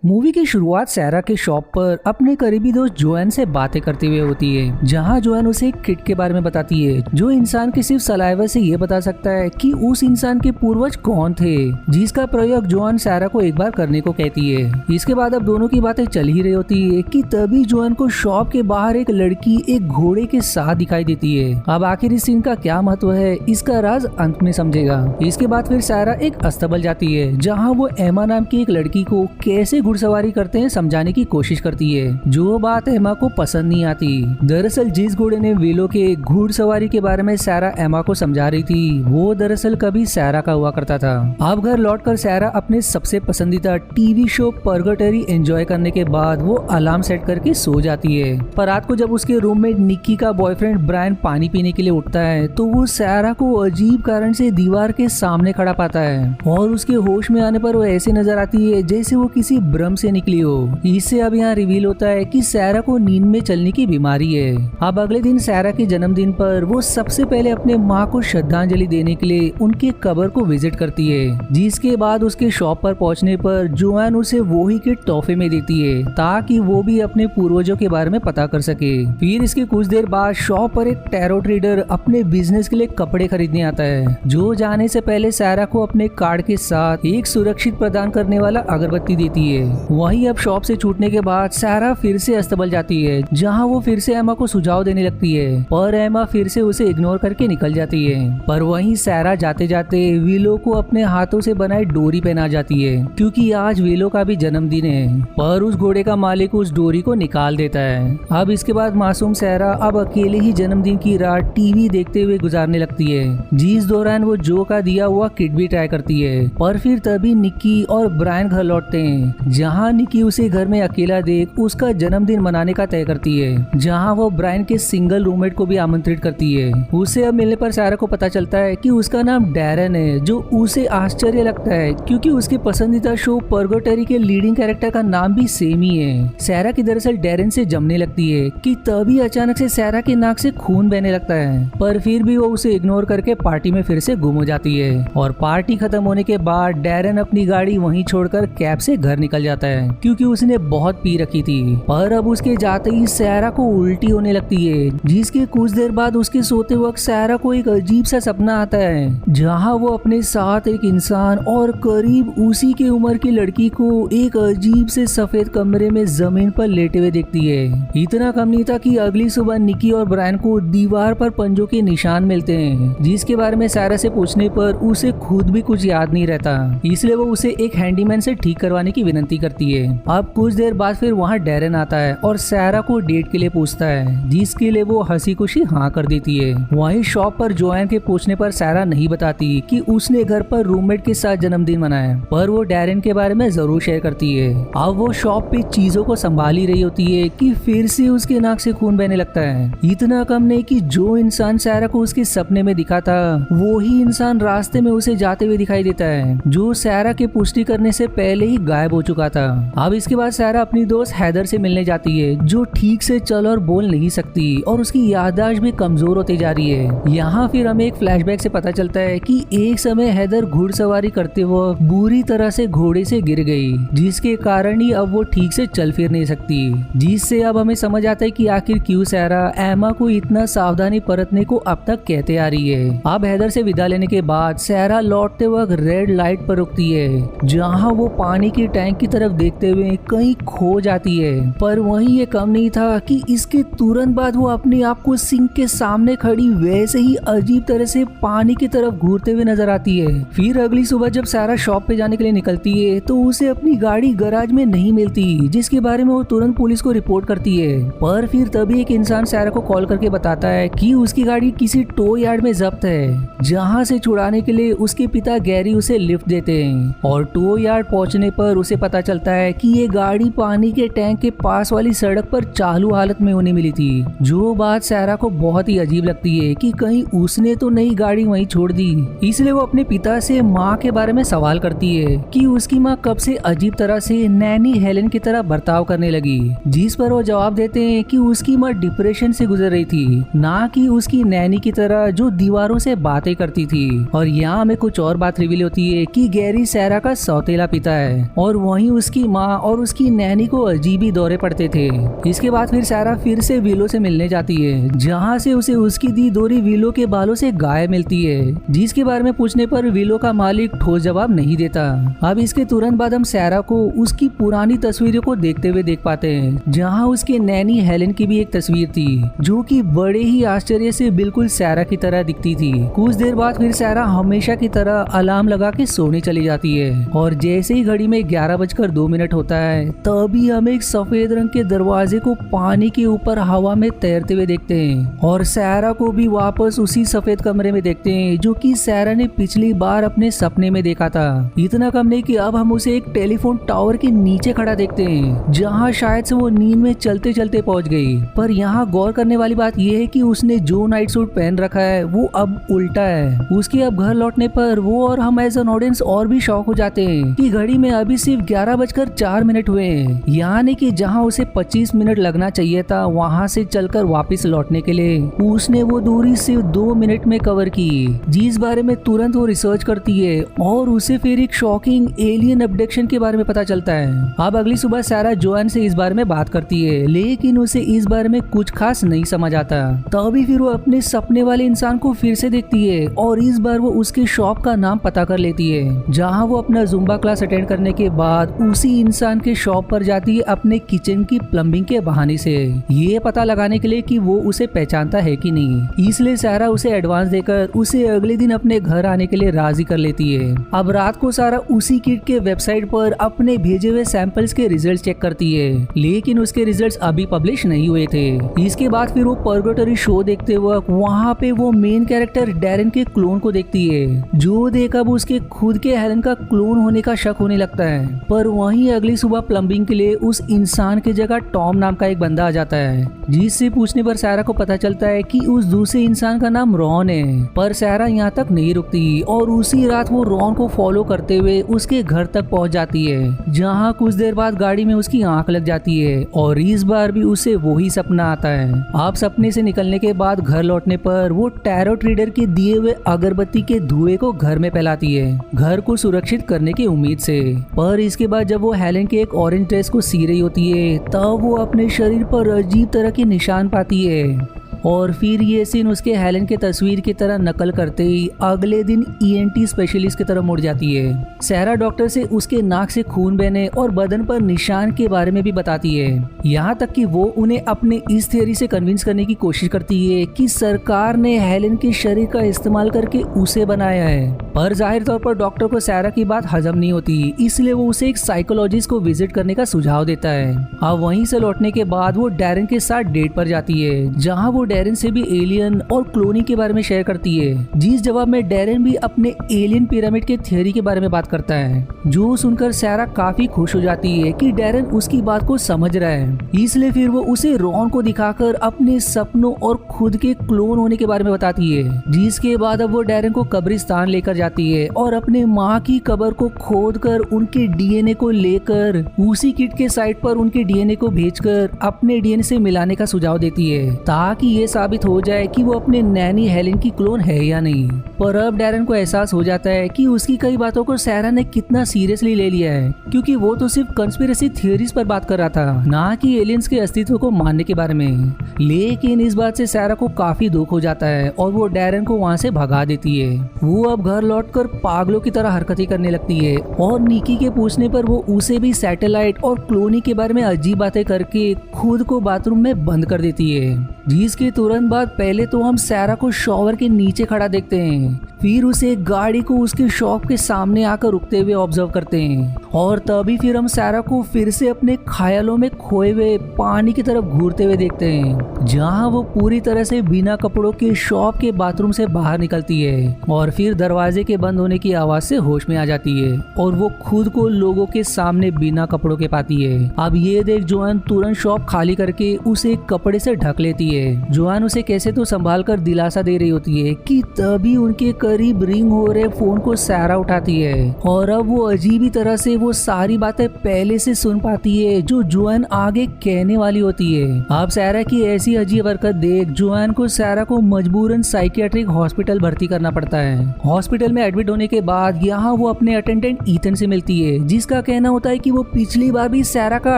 Movie की शुरुआत सैरा के शॉप पर अपने करीबी दोस्त जोएन से बातें करते हुए होती है, जहां जोएन उसे एक किड के बारे में बताती है जो इंसान के सिर्फ सलाइवा से ये बता सकता है कि उस इंसान के पूर्वज कौन थे, जिसका प्रयोग जोएन सैरा को एक बार करने को कहती है। इसके बाद अब दोनों की बातें चल ही रही होती है कि तभी जोएन को शॉप के बाहर एक लड़की एक घोड़े के साथ दिखाई देती है। अब आखिर इस सीन का क्या महत्व है, इसका राज अंत में समझेगा। इसके बाद फिर सैरा एक अस्तबल जाती है, जहाँ वो एमा नाम की एक लड़की को कैसे घुड़सवारी करते हैं समझाने की कोशिश करती है, जो बात एमा को पसंद नहीं आती। दरअसल जिस घोड़े ने वेलो के घुड़सवारी के बारे में सैरा एमा को समझा रही थी, वो दरअसल कभी सैरा का हुआ करता था। अब घर लौटकर सैरा अपने सबसे पसंदीदा टीवी शो पर्गेटरी एंजॉय करने के बाद वो अलार्म सेट करके सो जाती है। पर रात को जब उसके रूममेट निक्की का बॉयफ्रेंड ब्रायन पानी पीने के लिए उठता है, तो वो सैरा को अजीब कारण से दीवार के सामने खड़ा पाता है और उसके होश में आने पर वो ऐसे नजर आती है जैसे वो किसी भ्रम से निकली हो। इससे अब यहाँ रिवील होता है कि सैरा को नींद में चलने की बीमारी है। अब अगले दिन सैरा के जन्मदिन पर वो सबसे पहले अपने माँ को श्रद्धांजलि देने के लिए उनके कब्र को विजिट करती है, जिसके बाद उसके शॉप पर पहुँचने पर जोएन उसे वो ही किट तोहफे में देती है ताकि वो भी अपने पूर्वजों के बारे में पता कर सके। फिर इसके कुछ देर बाद शॉप पर एक टैरो ट्रेडर अपने बिजनेस के लिए कपड़े खरीदने आता है, जो जाने से पहले सैरा को अपने कार्ड के साथ एक सुरक्षित प्रदान करने वाला अगरबत्ती देती है। वहीं अब शॉप से छूटने के बाद सैरा फिर से अस्तबल जाती है, जहां वो फिर से एमा को सुझाव देने लगती है, पर एमा फिर से उसे इग्नोर करके निकल जाती है। पर वहीं सैरा जाते जाते विलो को अपने हाथों से बनाई डोरी पहना जाती है, क्योंकि आज विलो का भी जन्मदिन है। पर उस घोड़े का मालिक उस डोरी को निकाल देता है। अब इसके बाद मासूम सैरा अब अकेले ही जन्मदिन की रात टीवी देखते हुए गुजारने लगती है, जिस दौरान वो जो का दिया हुआ किट भी ट्राई करती है। पर फिर तभी निक्की और ब्रायन घर लौटते हैं, जहां निक्की उसे घर में अकेला देख उसका जन्मदिन मनाने का तय करती है, जहां वो ब्रायन के सिंगल रूममेट को भी आमंत्रित करती है। उसे अब मिलने पर सैरा को पता चलता है कि उसका नाम डैरन है, जो उसे आश्चर्य लगता है क्योंकि उसके पसंदीदा शो पर्गेटरी के लीडिंग कैरेक्टर का नाम भी सेम ही है। सैरा की दरअसल डैरन से जमने लगती है कि तभी अचानक से सैरा के नाक से खून बहने लगता है, पर फिर भी वो उसे इग्नोर करके पार्टी में फिर से गुम हो जाती है। और पार्टी खत्म होने के बाद डैरन अपनी गाड़ी वहीं छोड़कर कैब से घर निकल जाता है, क्योंकि उसने बहुत पी रखी थी। पर अब उसके जाते ही सैरा को उल्टी होने लगती है, जिसके कुछ देर बाद उसके सोते वक्त सैरा को एक अजीब सा सपना आता है, जहां वो अपने साथ एक इंसान और करीब उसी के उम्र की लड़की को एक अजीब से सफेद कमरे में जमीन पर लेटे हुए देखती है। इतना कम नहीं था कि अगली सुबह निक्की और ब्रायन को दीवार पर पंजों के निशान मिलते हैं, जिसके बारे में सैरा से पूछने पर उसे खुद भी कुछ याद नहीं रहता, इसलिए वो उसे एक हैंडीमैन से ठीक करवाने की विनती करती है। अब कुछ देर बाद फिर वहाँ डैरन आता है और सैरा को डेट के लिए पूछता है, जिसके लिए वो हंसी खुशी हाँ कर देती है। वहीं शॉप पर जोएन के पूछने पर सैरा नहीं बताती कि उसने घर पर रूममेट के साथ जन्मदिन मनाया, पर वो डैरन के बारे में जरूर शेयर करती है। अब वो शॉप पे चीजों को संभाल ही रही होती है कि फिर से उसके नाक से खून बहने लगता है। इतना कम नहीं कि जो इंसान सैरा को उसके सपने में दिखा था, वो ही इंसान रास्ते में उसे जाते हुए दिखाई देता है, जो सैरा के पुष्टि करने से पहले ही गायब हो चुका था। अब इसके बाद सैरा अपनी दोस्त हैदर से मिलने जाती है, जो ठीक से चल और बोल नहीं सकती और उसकी याददाश्त भी कमजोर होती जा रही है। यहाँ फिर हमें एक फ्लैशबैक से पता चलता है कि एक समय हैदर घुड़सवारी करते वक्त बुरी तरह से घोड़े से गिर गई, जिसके कारण ही अब वो ठीक से चल फिर नहीं सकती, जिससे अब हमें समझ आता है कि आखिर क्यों सैरा एमा को इतना सावधानी बरतने को अब तक कहते आ रही है। अब हैदर से विदा लेने के बाद सैरा लौटते वक्त रेड लाइट पर रुकती है, जहाँ वो पानी की टैंक की तरफ देखते हुए कहीं खो जाती है। पर वहीं ये कम नहीं था कि इसके तुरंत बाद वो अपने आप को सिंक के सामने खड़ी वैसे ही अजीब तरह से पानी की तरफ घूरते हुए नजर आती है। फिर अगली सुबह जब सैरा शॉप पे जाने के लिए निकलती है, तो उसे अपनी गाड़ी गैराज में नहीं मिलती, जिसके बारे में वो तुरंत पुलिस को रिपोर्ट करती है। पर फिर तभी एक इंसान सैरा को कॉल करके बताता है कि उसकी गाड़ी किसी टो यार्ड में जब्त है, जहाँ से छुड़ाने के लिए उसके पिता गैरी उसे लिफ्ट देते हैं। और टो यार्ड पहुँचने पर उसे पता चलता है कि ये गाड़ी पानी के टैंक के पास वाली सड़क पर चालू हालत में उन्हें मिली थी, जो बात सैरा को बहुत ही अजीब लगती है कि कहीं उसने तो नई गाड़ी वहीं छोड़ दी। इसलिए वो अपने पिता से माँ के बारे में सवाल करती है कि उसकी माँ कब से अजीब तरह से नैनी हेलेन की तरह बर्ताव करने लगी, जिस पर वो जवाब देते हैं कि उसकी माँ डिप्रेशन से गुजर रही थी, ना कि उसकी नैनी की तरह जो दीवारों से बातें करती थी। और यहाँ हमें कुछ और बात रिवील होती है कि गैरी सैरा का सौतेला पिता है और वहीं उसकी माँ और उसकी नैनी को अजीबी दौरे पड़ते थे। इसके बाद फिर सारा फिर से विलो से मिलने जाती है, जहाँ से उसे उसकी दी दोरी विलो के बालों से गायब मिलती है, जिसके बारे में पूछने पर विलो का मालिक ठोस जवाब नहीं देता। अब इसके तुरंत बाद हम सारा को उसकी पुरानी तस्वीरों को देखते हुए देख पाते हैं, जहाँ उसके नैनी हेलेन की भी एक तस्वीर थी, जो कि बड़े ही आश्चर्य से बिल्कुल सारा की तरह दिखती थी। कुछ देर बाद फिर सारा हमेशा की तरह अलार्म लगा के सोने चली जाती है, और जैसे ही घड़ी में 11:02 होता है, तभी हम एक सफेद रंग के दरवाजे को पानी के ऊपर हवा में तैरते हुए देखते हैं, और सारा को भी वापस उसी सफेद कमरे में देखते हैं जो कि सारा ने पिछली बार अपने सपने में देखा था। इतना कम नहीं कि अब हम उसे एक टेलीफोन टावर के नीचे खड़ा देखते हैं, जहाँ शायद से वो नींद में चलते चलते पहुंच गई। पर यहाँ गौर करने वाली बात यह है कि उसने जो नाइट सूट पहन रखा है वो अब उल्टा है। उसके अब घर लौटने पर वो और हम एज एन ऑडियंस और भी शॉक हो जाते हैं कि घड़ी में अभी सिर्फ 11:04 हुए हैं, यानी कि जहाँ उसे 25 मिनट लगना चाहिए था वहाँ से चलकर वापस लौटने के लिए, उसने वो दूरी सिर्फ 2 मिनट में कवर की, जिस बारे में तुरंत वो रिसर्च करती है और उसे फिर एक शॉकिंग एलियन अब्डक्शन के बारे में पता चलता है। अब अगली सुबह सारा जोआन से इस बारे में बात करती है, लेकिन उसे इस बारे में कुछ खास नहीं समझ आता। तभी फिर वो अपने सपने वाले इंसान को फिर से देखती है, और इस बार वो उसके शॉप का नाम पता कर लेती है, जहाँ वो अपना जुम्बा क्लास अटेंड करने के बाद उसी इंसान के शॉप पर जाती है अपने किचन की प्लम्बिंग के बहाने से, ये पता लगाने के लिए कि वो उसे पहचानता है कि नहीं। इसलिए सारा उसे एडवांस देकर उसे अगले दिन अपने घर आने के लिए राजी कर लेती है। अब रात को सारा उसी किट के वेबसाइट पर अपने भेजे हुए सैंपल्स के रिजल्ट चेक करती है, लेकिन उसके रिजल्ट्स अभी पब्लिश नहीं हुए थे। इसके बाद फिर वो पर्गेटरी शो देखते वक्त वहाँ पे वो मेन कैरेक्टर डैरेन के क्लोन को देखती है, जो देख अब उसके खुद के हेलन का क्लोन होने का शक होने लगता है। पर वहीं अगली सुबह प्लम्बिंग के लिए उस इंसान की जगह टॉम नाम का एक बंदा आ जाता है, जिससे पूछने पर सारा को पता चलता है कि उस दूसरे इंसान का नाम रॉन है। पर सारा यहाँ तक नहीं रुकती और उसी रात वो रॉन को फॉलो करते हुए उसके घर तक पहुँच जाती है, जहाँ कुछ देर बाद गाड़ी में उसकी आंख लग जाती है, और इस बार भी उसे वही सपना आता है। आप सपने से निकलने के बाद घर लौटने पर वो टैरो ट्रेडर के दिए हुए अगरबत्ती के धुएं को घर में फैलाती है, घर को सुरक्षित करने की उम्मीद से। पर इसके बाद जब वो हेलेन के एक ऑरेंज ड्रेस को सी रही होती है, तब वो अपने शरीर पर अजीब तरह के निशान पाती है, और फिर ये सीन उसके हेलेन के तस्वीर की तरह नकल करते ही अगले दिन ईएनटी स्पेशलिस्ट की तरफ मुड़ जाती है। सारा डॉक्टर से उसके नाक से खून बहने और बदन पर निशान के बारे में भी बताती है, यहाँ तक कि वो उन्हें अपने इस थियरी से कन्विंस करने की कोशिश करती है कि सरकार ने हेलेन के शरीर का इस्तेमाल करके उसे बनाया है। पर जाहिर तौर पर डॉक्टर को सारा की बात हजम नहीं होती, इसलिए वो उसे एक साइकोलॉजिस्ट को विजिट करने का सुझाव देता है। अब वहीं से लौटने के बाद वो डैरेन के साथ डेट पर जाती है, जहाँ वो डैरेन से भी एलियन और क्लोनिंग के बारे में शेयर करती है, जिस जवाब में डैरेन भी अपने एलियन पिरामिड के थ्योरी के बारे में बात करता है, जो सुनकर सारा काफी खुश हो जाती है कि डैरेन उसकी बात को समझ रहा है। इसलिए फिर वो उसे रॉन को दिखाकर अपने सपनों और खुद के क्लोन होने के बारे में बताती है, जिसके बाद अब वो डैरेन को कब्रिस्तान लेकर जाती है और अपने माँ की कब्र को खोदकर उनके डीएनए को लेकर उसी किट के साइट पर उनके डीएनए को भेजकर अपने डीएनए से मिलाने का सुझाव देती है, ताकि ये साबित हो जाए कि वो अपने नैनी हेलेन की क्लोन है या नहीं। पर अब डैरेन को एहसास हो जाता है कि उसकी कई बातों को सारा ने कितना सीरियसली ले लिया है, क्योंकि वो तो सिर्फ कंस्पिरेसी थियरीज पर बात कर रहा था, ना कि एलियंस के अस्तित्व को मानने के बारे में। लेकिन इस बात से सारा को काफी दुख हो जाता है और वो डैरेन को वहाँ से भगा देती है। वो अब घर लौटकर पागलों की तरह हरकतें करने लगती है, और निकी के पूछने पर वो उसे भी सैटेलाइट और क्लोनिंग के बारे में अजीब बातें करके खुद को बाथरूम में बंद कर देती है। जिसके तुरंत बाद पहले तो हम सारा को शॉवर के नीचे खड़ा देखते हैं, फिर उसे गाड़ी को उसके शॉप के सामने आकर रुकते हुए ऑब्जर्व करते हैं, और तभी फिर हम सारा को फिर से अपने ख्यालों में खोए हुए पानी की तरफ घूरते हुए देखते हैं, जहां वो पूरी तरह से बिना कपड़ों के शॉप के बाथरूम से बाहर निकलती है, और फिर दरवाजे के बंद होने की आवाज से होश में आ जाती है, और वो खुद को लोगों के सामने बिना कपड़ों के पाती है। अब ये देख जोआन तुरंत शॉप खाली करके उसे कपड़े से ढक लेती है। जोआन उसे कैसे तो संभाल कर दिलासा दे रही होती है कि तभी उनके के करीब रिंग हो रहे फोन को सैरा उठाती है और अब वो अजीब ही तरह से वो सारी बातें पहले से सुन पाती है जो जोएन आगे कहने वाली होती है। अब सैरा की ऐसी अजीब हरकत देख जोएन को सैरा को मजबूरन साइकियाट्रिक हॉस्पिटल भर्ती करना पड़ता है। हॉस्पिटल में एडमिट होने के बाद यहाँ वो अपने अटेंडेंट ईथन से मिलती है, जिसका कहना होता है कि वो पिछली बार भी सैरा का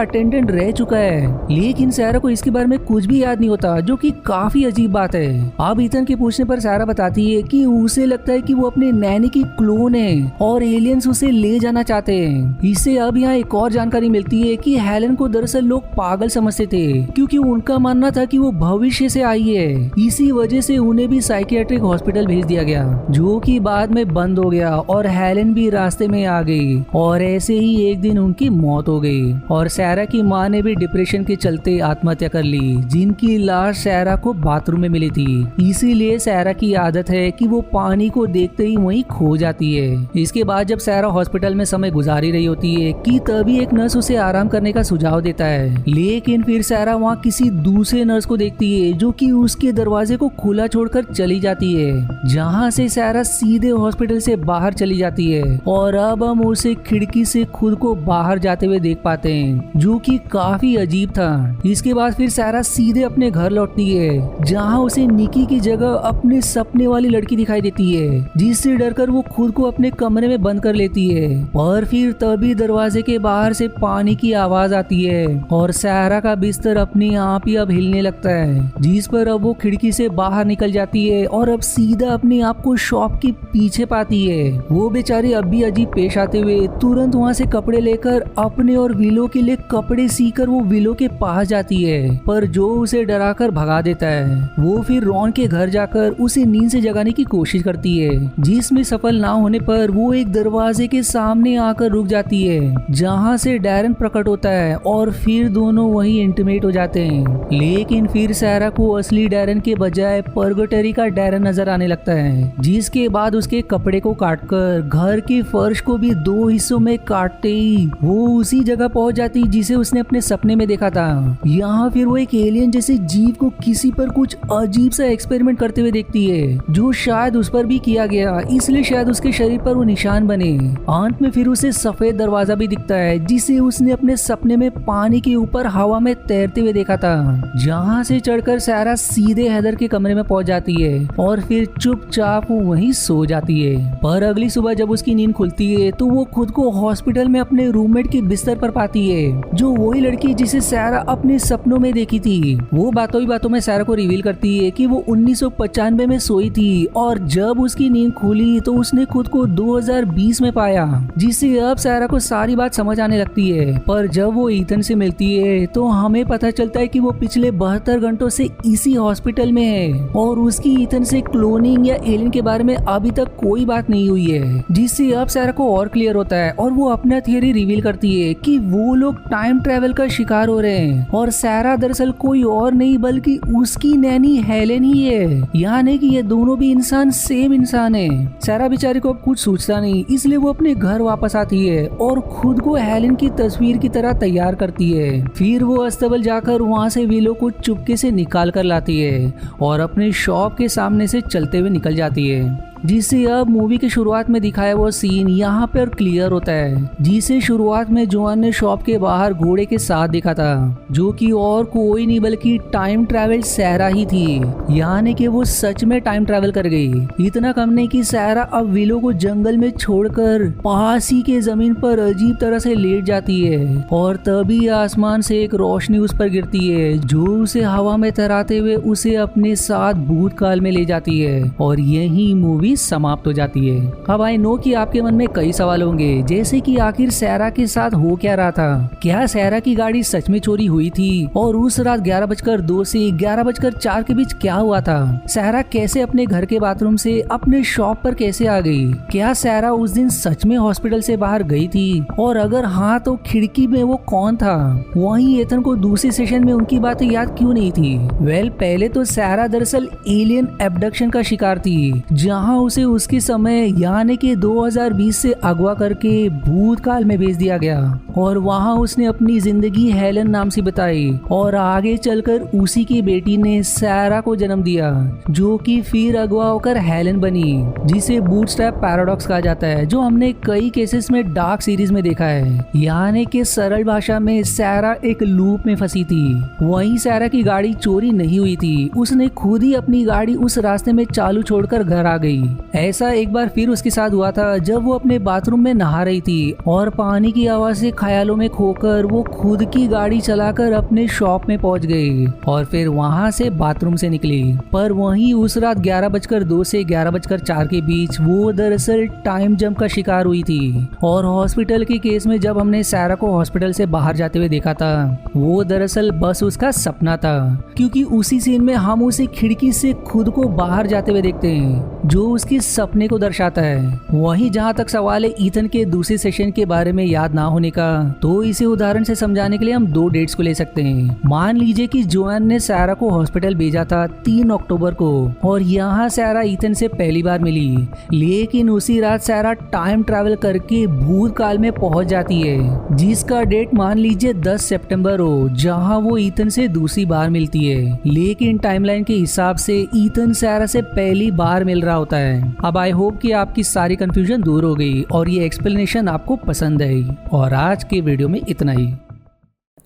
अटेंडेंट रह चुका है, लेकिन सैरा को इसके बारे में कुछ भी याद नहीं होता, जो कि काफी अजीब बात है। अब ईथन के पूछने पर सैरा बताती है कि उसे लगता है कि वो अपने नैनी की क्लोन है और एलियंस उसे ले जाना चाहते हैं। इससे अब यहाँ एक और जानकारी मिलती है कि हेलन को दरअसल लोग पागल समझते थे, क्योंकि उनका मानना था कि वो भविष्य से आई है। इसी वजह से उन्हें भी साइकियाट्रिक हॉस्पिटल भेज दिया गया, जो कि बाद में बंद हो गया और हेलन भी रास्ते में आ गई और ऐसे ही एक दिन उनकी मौत हो गई। और सैरा की माँ ने भी डिप्रेशन के चलते आत्महत्या कर ली, जिनकी लाश सैरा को बाथरूम में मिली थी। इसीलिए सैरा की आदत है कि वो पानी को देखते ही वहीं खो जाती है। इसके बाद जब सैरा हॉस्पिटल में समय गुजारी रही होती है कि तभी एक नर्स उसे आराम करने का सुझाव देता है, लेकिन फिर सैरा वहाँ किसी दूसरे नर्स को देखती है जो कि उसके दरवाजे को खुला छोड़कर चली जाती है, जहाँ से सैरा सीधे हॉस्पिटल से बाहर चली जाती है। और अब हम उसे खिड़की से खुद को बाहर जाते हुए देख पाते हैं, जो कि काफी अजीब था। इसके बाद फिर सैरा सीधे अपने घर लौटती है, जहाँ उसे निकी की जगह अपने सपने वाली लड़की दिखाई देती है, जिससे डरकर वो खुद को अपने कमरे में बंद कर लेती है। और फिर तभी दरवाजे के बाहर से पानी की आवाज आती है और सैरा का बिस्तर अपने आप ही अब हिलने लगता है, जिस पर अब वो खिड़की से बाहर निकल जाती है और अब सीधा अपने आप को शॉप के पीछे पाती है। वो बेचारी अब भी अजीब पेश आते हुए तुरंत वहाँ से कपड़े लेकर अपने और विलो के लिए कपड़े सीकर वो विलो के पास जाती है, पर जो उसे डराकर भगा देता है। वो फिर रॉन के घर जाकर उसे नींद से जगाने की कोशिश करती है, जिसमें सफल ना होने पर वो एक दरवाजे के सामने आकर रुक जाती है, जहाँ से डैरन प्रकट होता है और फिर दोनों वहीं इंटीमेट हो जाते हैं। लेकिन फिर सैरा को असली डैरन के बजाय पर्गोटरी का डैरन नजर आने लगता है, जिसके बाद उसके कपड़े को काटकर घर के फर्श को भी 2 हिस्सों में काटते ही वो उसी जगह पहुंच जाती जिसे उसने अपने सपने में देखा था। यहाँ फिर वो एक एलियन जैसे जीव को किसी पर कुछ अजीब सा एक्सपेरिमेंट करते हुए देखती है, जो शायद उस पर भी किया गया, इसलिए शायद उसके शरीर पर वो निशान बने। अंत में फिर उसे सफेद दरवाजा भी दिखता है, जिसे उसने अपने सपने में पानी के ऊपर हवा में तैरते हुए देखा था, जहाँ से चढ़कर सैरा सीधे हैदर के कमरे में पहुंच जाती है और फिर चुपचाप वहीं सो जाती है। पर अगली सुबह जब उसकी नींद खुलती है तो वो खुद को हॉस्पिटल में अपने रूममेट के बिस्तर पर पाती है, जो वही लड़की जिसे सैरा अपने सपनों में देखी थी। वो बातों ही बातों में सैरा को रिवील करती है कि वो 1995 में सोई थी और जब उसकी नींद खुली तो उसने खुद को 2020 में पाया, जिससे अब सैरा को सारी बात समझ आने लगती है। पर जब वो ईथन से मिलती है तो हमें पता चलता है कि वो पिछले 72 घंटों से इसी हॉस्पिटल में है और उसकी ईथन से क्लोनिंग या एलियन के बारे में अभी तक कोई बात नहीं हुई है, जिससे अब सैरा को और क्लियर होता है और वो अपना थियरी रिवील करती है कि वो लोग टाइम ट्रेवल का शिकार हो रहे हैं और सैरा दरअसल कोई और नहीं बल्कि उसकी नैनी हेलेन ही है, यानी कि ये दोनों भी इंसान सेम इंसान है। सैरा बेचारी को अब कुछ सोचता नहीं, इसलिए वो अपने घर वापस आती है और खुद को हेलेन की तस्वीर की तरह तैयार करती है। फिर वो अस्तबल जाकर वहाँ से विलो को चुपके से निकाल कर लाती है और अपने शॉप के सामने से चलते हुए निकल जाती है, जिससे अब मूवी की शुरुआत में दिखाया वो सीन यहाँ पर क्लियर होता है, जिसे शुरुआत में जोआन ने शॉप के बाहर घोड़े के साथ देखा था, जो कि और कोई नहीं बल्कि टाइम ट्रैवल सैरा ही थी, यानी कि वो सच में टाइम ट्रैवल कर गई। इतना कम नहीं कि सैरा अब विलो को जंगल में छोड़कर पास ही के जमीन पर अजीब तरह से लेट जाती है और तभी आसमान से एक रोशनी उस पर गिरती है, जो उसे हवा में तैराते हुए उसे अपने साथ भूतकाल में ले जाती है और यही मूवी समाप्त हो जाती है। अब आई नो कि आपके मन में कई सवाल होंगे, जैसे कि आखिर सैरा के साथ हो क्या रहा था, क्या सैरा की गाड़ी सच में चोरी हुई थी और उस रात 11:02 से 11:04 के बीच क्या हुआ था, सैरा कैसे अपने घर के बाथरूम से अपने शॉप पर कैसे आ गई, क्या सैरा उस दिन सच में हॉस्पिटल से बाहर गई थी और अगर हाँ तो खिड़की में वो कौन था, वहीं एथन को दूसरे सेशन में उनकी बातें याद क्यों नहीं थी। वेल, पहले तो सैरा दरअसल एलियन एब्डक्शन का शिकार थी, जहाँ उसे उसके समय यानी कि 2020 से अगवा करके भूतकाल में भेज दिया गया और वहां उसने अपनी जिंदगी हेलन नाम से बताई और आगे चलकर उसी की बेटी ने सैरा को जन्म दिया, जो कि फिर अगवा होकर हेलन बनी, जिसे बूटस्ट्रैप पैराडॉक्स कहा जाता है, जो हमने कई केसेस में डार्क सीरीज में देखा है। यानी कि सरल भाषा में सैरा एक लूप में फंसी थी। वहीं सैरा की गाड़ी चोरी नहीं हुई थी, उसने खुद ही अपनी गाड़ी उस रास्ते में चालू छोड़कर घर आ गई। ऐसा एक बार फिर उसके साथ हुआ था जब वो अपने बाथरूम में नहा रही थी और पानी की आवाज से ख्यालों में खोकर वो खुद की गाड़ी चलाकर अपने शॉप में पहुंच गई और फिर वहां से बाथरूम से निकली। पर वहीं उस रात 11:02 से 11:04 के बीच वो दरअसल टाइम जंप का शिकार हुई थी और हॉस्पिटल के केस में जब हमने सैरा को हॉस्पिटल से बाहर जाते हुए देखा था, वो दरअसल बस उसका सपना था, क्योंकि उसी सीन में हम उसे खिड़की से खुद को बाहर जाते हुए देखते हैं, जो उसके सपने को दर्शाता है। वहीं जहां तक सवाल है ईथन के दूसरे सेशन के बारे में याद ना होने का, तो इसे उदाहरण से समझाने के लिए हम 2 डेट्स को ले सकते हैं। मान लीजिए कि जोएन ने सैरा को हॉस्पिटल भेजा था 3 अक्टूबर को और यहाँ सैरा ईथन से पहली बार मिली, लेकिन उसी रात सैरा टाइम ट्रैवल करके भूतकाल में पहुंच जाती है, जिसका डेट मान लीजिए 10 सितंबर हो, जहां वो ईथन से दूसरी बार मिलती है। लेकिन टाइमलाइन के हिसाब से ईथन सैरा से पहली बार मिल रहा होता है। अब आई होप कि आपकी सारी कंफ्यूजन दूर हो गई और ये एक्सप्लेनेशन आपको पसंद आई। और आज के वीडियो में इतना ही।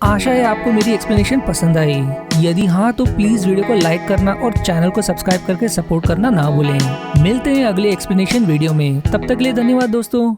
आशा है आपको मेरी एक्सप्लेनेशन पसंद आई। यदि हाँ तो प्लीज वीडियो को लाइक करना और चैनल को सब्सक्राइब करके सपोर्ट करना ना भूलें। मिलते हैं अगले एक्सप्लेनेशन वीडियो में, तब तक के लिए धन्यवाद दोस्तों।